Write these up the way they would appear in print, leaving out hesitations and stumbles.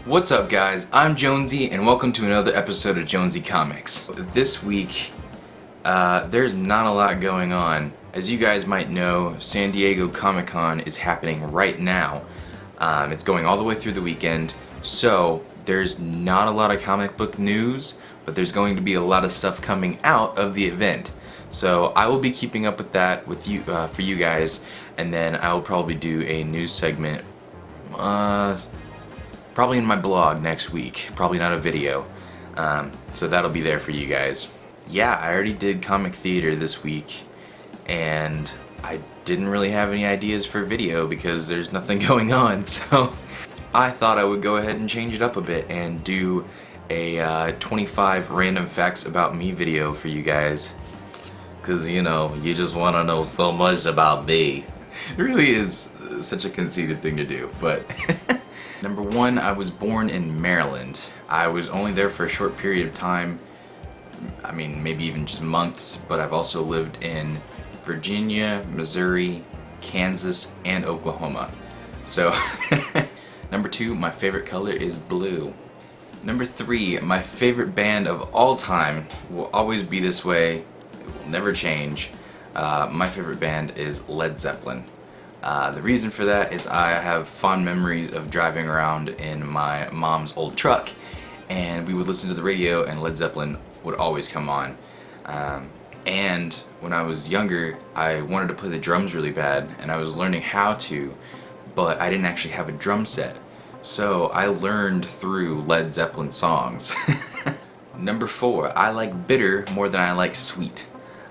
What's up guys, I'm Jonesy and welcome to another episode of Jonesy Comics. This week, there's not a lot going on. As you guys might know, San Diego Comic-Con is happening right now. It's going all the way through the weekend, so there's not a lot of comic book news, but there's going to be a lot of stuff coming out of the event. So I will be keeping up with that with you, for you guys, and then I will probably do a news segment probably in my blog next week, probably not a video, so that'll be there for you guys. Yeah, I already did comic theater this week, and I didn't really have any ideas for video because there's nothing going on, so I thought I would go ahead and change it up a bit and do a 25 random facts about me video for you guys, because you know, you just want to know so much about me. It really is such a conceited thing to do, but Number 1, I was born in Maryland. I was only there for a short period of time, I mean maybe even just months, but I've also lived in Virginia, Missouri, Kansas, and Oklahoma. So, Number 2, my favorite color is blue. Number 3, my favorite band of all time, will always be this way, it will never change. My favorite band is Led Zeppelin. The reason for that is I have fond memories of driving around in my mom's old truck, and we would listen to the radio and Led Zeppelin would always come on. And when I was younger, I wanted to play the drums really bad, and I was learning how to, but I didn't actually have a drum set. So I learned through Led Zeppelin songs. Number 4, I like bitter more than I like sweet.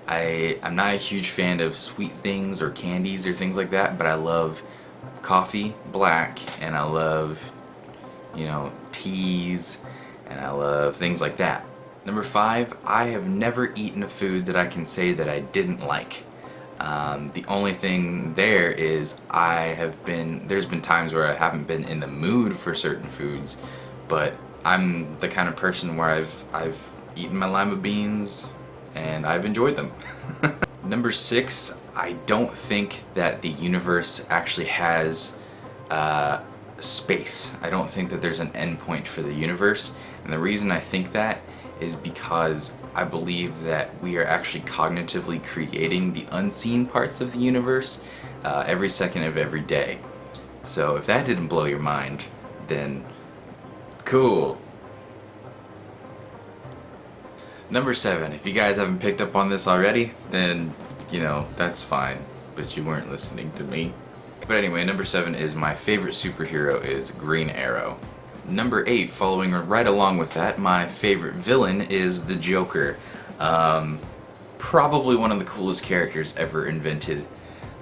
I'm not a huge fan of sweet things or candies or things like that, but I love coffee black, and I love, you know, teas, and I love things like that. Number 5, I have never eaten a food that I can say that I didn't like. The only thing there is there's been times where I haven't been in the mood for certain foods, but I'm the kind of person where I've eaten my lima beans and I've enjoyed them. Number 6, I don't think that the universe actually has space. I don't think that there's an endpoint for the universe, and the reason I think that is because I believe that we are actually cognitively creating the unseen parts of the universe every second of every day. So if that didn't blow your mind, then cool. Number 7, if you guys haven't picked up on this already, then, you know, that's fine, but you weren't listening to me. But anyway, number 7 is my favorite superhero is Green Arrow. Number 8, following right along with that, my favorite villain is the Joker. Probably one of the coolest characters ever invented.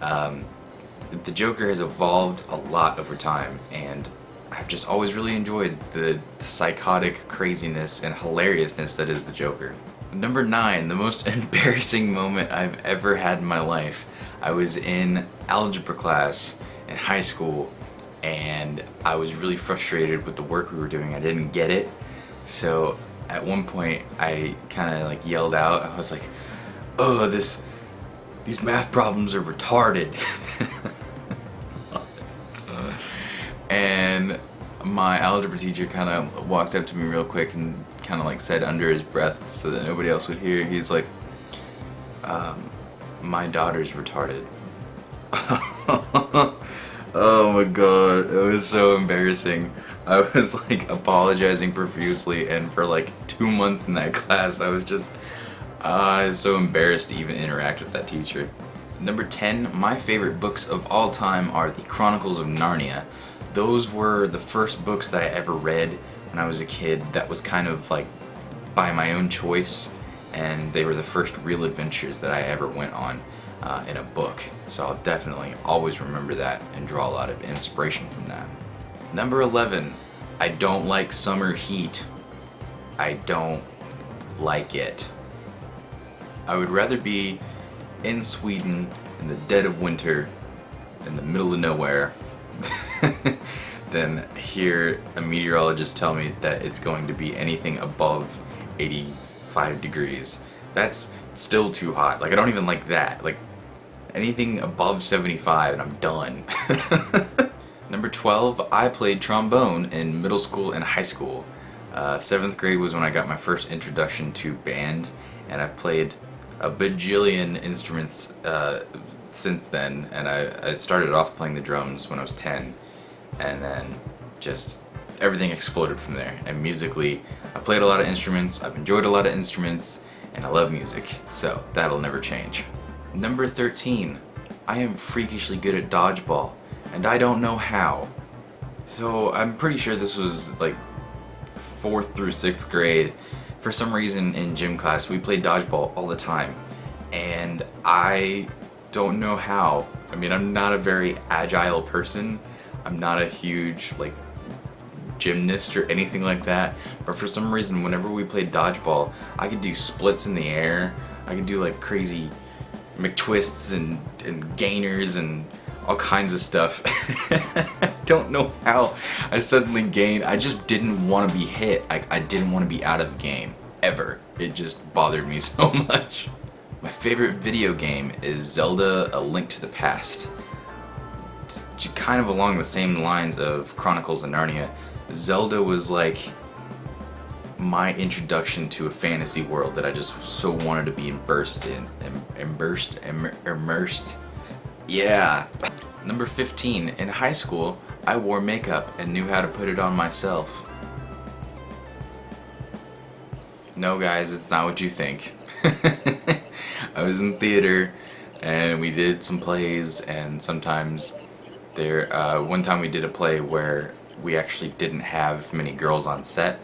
The Joker has evolved a lot over time, and I've just always really enjoyed the psychotic craziness and hilariousness that is the Joker. Number 9, the most embarrassing moment I've ever had in my life. I was in algebra class in high school, and I was really frustrated with the work we were doing. I didn't get it, so at one point I kind of like yelled out. I was like, "Oh, these math problems are retarded." And my algebra teacher kind of walked up to me real quick and kind of like said under his breath so that nobody else would hear, he's like, "My daughter's retarded." Oh my god, it was so embarrassing. I was like apologizing profusely, and for like 2 months in that class I was just so embarrassed to even interact with that teacher. Number 10, my favorite books of all time are the Chronicles of Narnia. Those were the first books that I ever read when I was a kid that was kind of like by my own choice, and they were the first real adventures that I ever went on in a book. So I'll definitely always remember that and draw a lot of inspiration from that. Number 11, I don't like summer heat. I don't like it. I would rather be in Sweden in the dead of winter in the middle of nowhere than hear a meteorologist tell me that it's going to be anything above 85 degrees. That's still too hot. Like, I don't even like that. Like, anything above 75 and I'm done. Number 12, I played trombone in middle school and high school. 7th grade was when I got my first introduction to band, and I've played a bajillion instruments since then, and I started off playing the drums when I was 10, and then just everything exploded from there. And musically, I played a lot of instruments, I've enjoyed a lot of instruments, and I love music, so that'll never change. Number 13, I am freakishly good at dodgeball, and I don't know how. So I'm pretty sure this was like 4th through 6th grade. For some reason in gym class we played dodgeball all the time, and I don't know how. I mean, I'm not a very agile person. I'm not a huge like gymnast or anything like that, but for some reason whenever we played dodgeball I could do splits in the air, I could do like crazy McTwists and gainers and all kinds of stuff. I don't know how I suddenly gained. I just didn't want to be hit. I didn't want to be out of the game, ever. It just bothered me so much. My favorite video game is Zelda: A Link to the Past. It's kind of along the same lines of Chronicles of Narnia. Zelda was like my introduction to a fantasy world that I just so wanted to be immersed in. Immersed. Yeah. Number 15, in high school, I wore makeup and knew how to put it on myself. No guys, it's not what you think. I was in theater and we did some plays, and sometimes one time we did a play where we actually didn't have many girls on set,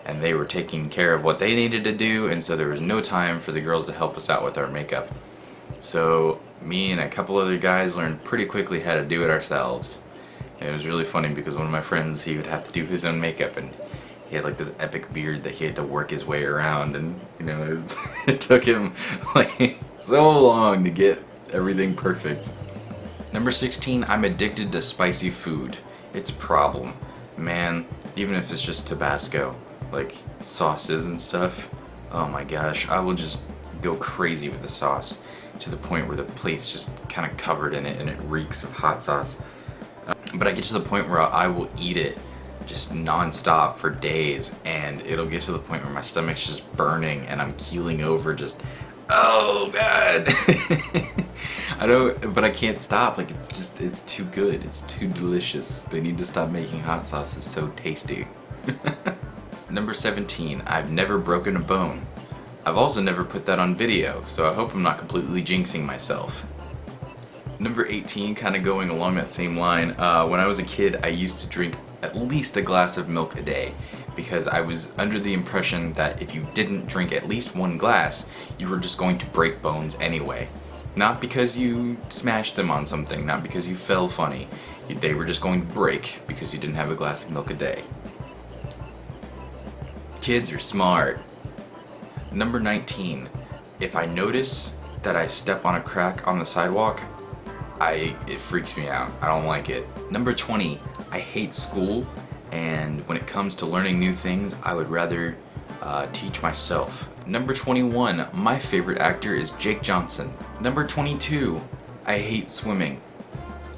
and they were taking care of what they needed to do, and so there was no time for the girls to help us out with our makeup. So me and a couple other guys learned pretty quickly how to do it ourselves. And it was really funny because one of my friends, he would have to do his own makeup, and he had like this epic beard that he had to work his way around, and you know, it took him like so long to get everything perfect. Number 16, I'm addicted to spicy food. It's a problem. Man, even if it's just Tabasco, like sauces and stuff, oh my gosh, I will just go crazy with the sauce, to the point where the plate's just kind of covered in it and it reeks of hot sauce. But I get to the point where I will eat it just non-stop for days, and it'll get to the point where my stomach's just burning and I'm keeling over, just, oh god. But I can't stop. Like, it's too good. It's too delicious. They need to stop making hot sauces so tasty. Number 17, I've never broken a bone. I've also never put that on video, so I hope I'm not completely jinxing myself. Number 18, kind of going along that same line, when I was a kid I used to drink at least a glass of milk a day, because I was under the impression that if you didn't drink at least one glass, you were just going to break bones anyway. Not because you smashed them on something, not because you fell funny. They were just going to break because you didn't have a glass of milk a day. Kids are smart. Number 19, if I notice that I step on a crack on the sidewalk, it freaks me out. I don't like it. Number 20, I hate school, and when it comes to learning new things, I would rather teach myself. Number 21, my favorite actor is Jake Johnson. Number 22, I hate swimming.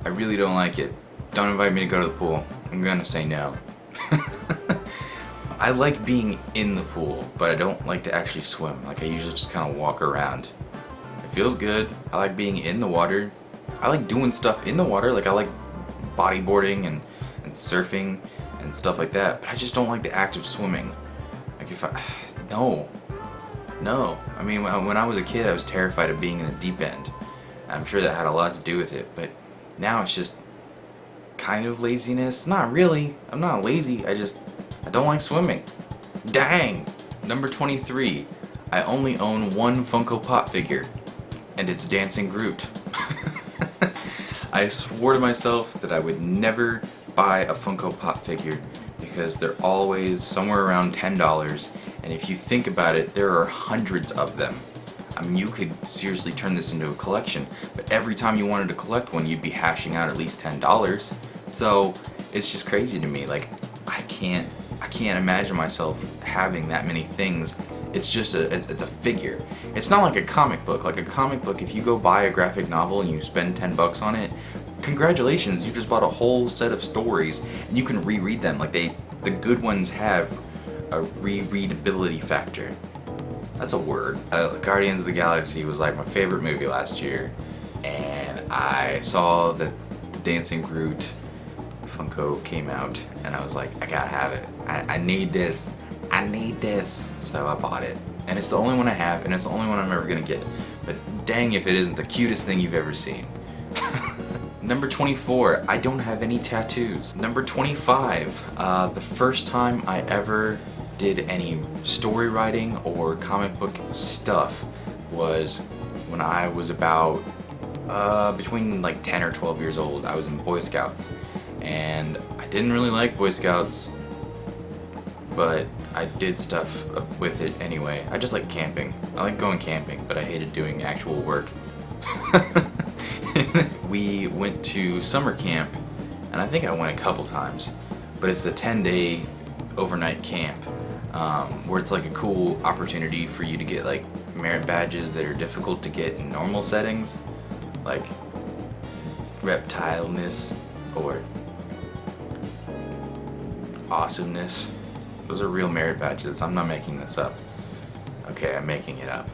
I really don't like it. Don't invite me to go to the pool. I'm gonna say no. I like being in the pool, but I don't like to actually swim. Like, I usually just kind of walk around. It feels good. I like being in the water. I like doing stuff in the water. Like, I like bodyboarding and surfing and stuff like that, but I just don't like the act of swimming. Like, no. I mean, when I was a kid, I was terrified of being in the deep end. I'm sure that had a lot to do with it, but now it's just kind of laziness. Not really. I'm not lazy. I don't like swimming. Dang! Number 23. I only own one Funko Pop figure, and it's Dancing Groot. I swore to myself that I would never buy a Funko Pop figure because they're always somewhere around $10, and if you think about it, there are hundreds of them. I mean, you could seriously turn this into a collection, but every time you wanted to collect one, you'd be hashing out at least $10. So it's just crazy to me. Like, I can't imagine myself having that many things. It's just it's a figure. It's not like a comic book. Like a comic book, if you go buy a graphic novel and you spend $10 on it, congratulations, you just bought a whole set of stories and you can reread them. Like the good ones have a rereadability factor. That's a word. Guardians of the Galaxy was like my favorite movie last year, and I saw that the Dancing Groot Funko came out, and I was like, I gotta have it. I need this. I need this. So I bought it. And it's the only one I have, and it's the only one I'm ever gonna get. But dang if it isn't the cutest thing you've ever seen. Number 24, I don't have any tattoos. Number 25, the first time I ever did any story writing or comic book stuff was when I was about between like 10 or 12 years old. I was in Boy Scouts, and I didn't really like Boy Scouts, but I did stuff with it anyway. I just like camping. I like going camping, but I hated doing actual work. We went to summer camp, and I think I went a couple times, but it's a 10-day overnight camp where it's like a cool opportunity for you to get like merit badges that are difficult to get in normal settings, like reptileness or awesomeness. Those are real merit badges. I'm not making this up. Okay, I'm making it up.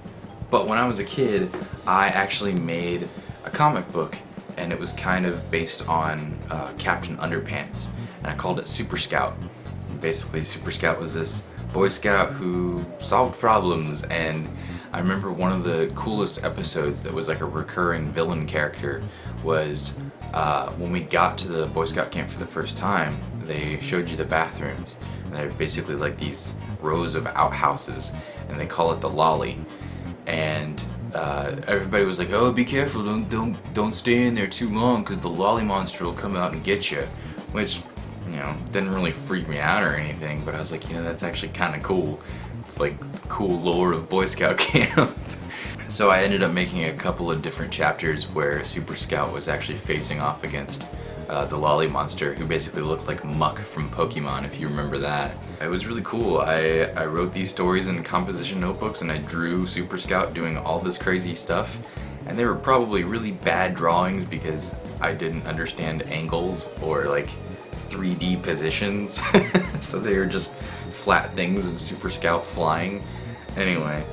But when I was a kid, I actually made a comic book, and it was kind of based on Captain Underpants, and I called it Super Scout. Basically, Super Scout was this Boy Scout who solved problems, and I remember one of the coolest episodes that was like a recurring villain character was when we got to the Boy Scout camp for the first time, they showed you the bathrooms, and they're basically like these rows of outhouses, and they call it the lolly. And everybody was like, "Oh, be careful! Don't stay in there too long, because the lolly monster will come out and get you." Which, you know, didn't really freak me out or anything. But I was like, you know, that's actually kind of cool. It's like cool lore of Boy Scout camp. So I ended up making a couple of different chapters where Super Scout was actually facing off against the lolly monster, who basically looked like Muck from Pokemon, if you remember that. It was really cool. I wrote these stories in composition notebooks, and I drew Super Scout doing all this crazy stuff, and they were probably really bad drawings because I didn't understand angles or like 3D positions. So they were just flat things of Super Scout flying. Anyway,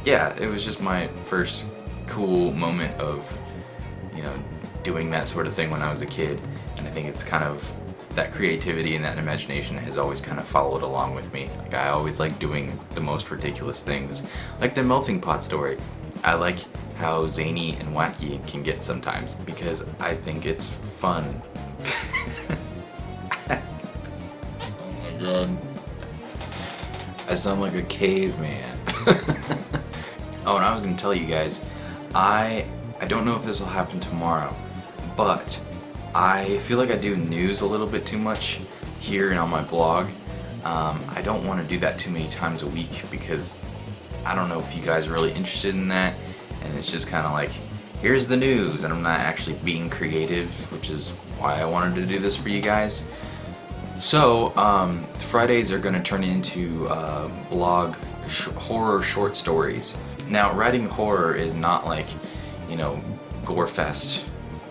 yeah, it was just my first cool moment of, you know, doing that sort of thing when I was a kid, and I think it's kind of that creativity and that imagination has always kind of followed along with me. Like, I always like doing the most ridiculous things, like the melting pot story. I like how zany and wacky it can get sometimes because I think it's fun. Oh my god, I sound like a caveman. Oh, and I was gonna tell you guys, I don't know if this will happen tomorrow, but I feel like I do news a little bit too much here and on my blog. I don't want to do that too many times a week because I don't know if you guys are really interested in that, and it's just kind of like, here's the news, and I'm not actually being creative, which is why I wanted to do this for you guys. So, Fridays are going to turn into blog horror short stories. Now, writing horror is not like, you know, Gorefest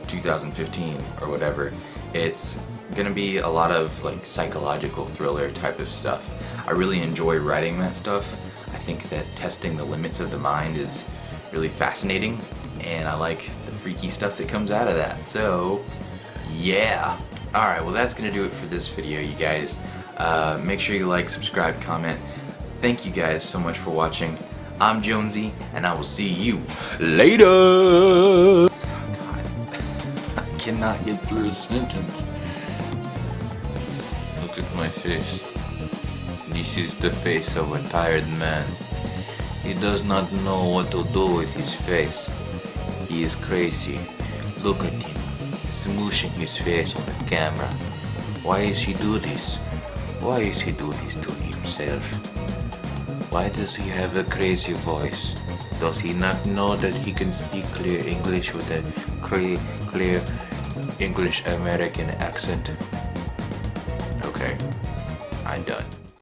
2015 or whatever. It's gonna be a lot of like psychological thriller type of stuff. I really enjoy writing that stuff. I think that testing the limits of the mind is really fascinating, and I like the freaky stuff that comes out of that. So yeah. Alright, well that's gonna do it for this video, you guys. Make sure you like, subscribe, comment. Thank you guys so much for watching. I'm Jonesy, and I will see you later! Oh god. I cannot get through a sentence. Look at my face. This is the face of a tired man. He does not know what to do with his face. He is crazy. Look at him, smooshing his face on the camera. Why does he do this? Why is he do this to himself? Why does he have a crazy voice? Does he not know that he can speak clear English with a clear English American accent? Okay, I'm done.